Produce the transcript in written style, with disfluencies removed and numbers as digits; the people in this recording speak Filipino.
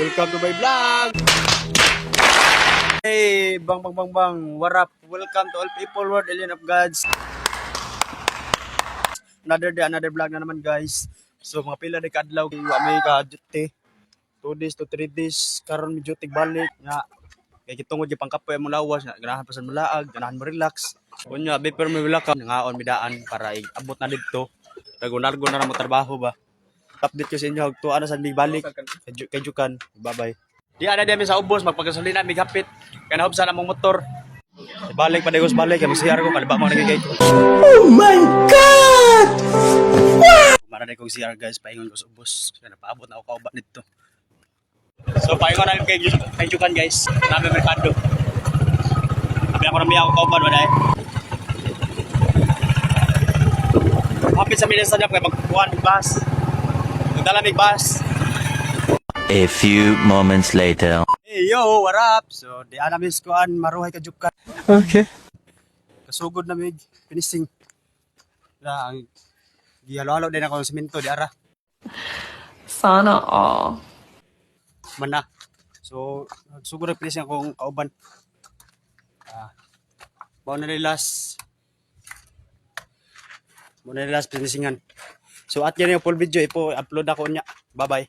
Welcome to my vlog! Hey, bang bang bang bang, what up? Welcome to all people world, alien of gods. Another day, another vlog na naman guys. So mga pila de kadlaw kami ka duty. 2 days to 3 days karon medyo tigbalik nga. Kay kitungod gyud pangkapoy mo lawas, ganahan pa sa mulaag, ganahan mo relax. Unya, before mi welcome ngaon mi daan para abot na didto. Largo na mo trabaho ba. Update ko sa inyo tuwa na sa mi balik. Kajukan. Bye-bye. Di ana dami sa ubos magpagasolina mi gapit. Kanahop sa namong motor. Balik pa degos balik kay masiyar ko kalba mo nagigay. Oh my god. Mara na kong CR guys, paingon ko sa ubos. Kaya napaabot na ako kauban dito. So paingon na kay Jukan guys. Nabi merkado. Sabi ako nami ako kauban waday. Hapit sa minsan na kay magkuhan ng bus. Magdala mig bus. A few moments later. Hey yo, what up? So di ana mis kuan maruhay ka Jukan. Okay. Kasugod na mig finishing. Na ang gihalo-halo din ako ng semento di ara. Sana all. Mana. So, nagsugod na finishing akong kauban. Mao na last. Mao na last finishingan. So, at yan yung full video. Ipo-upload ako niya. Bye-bye.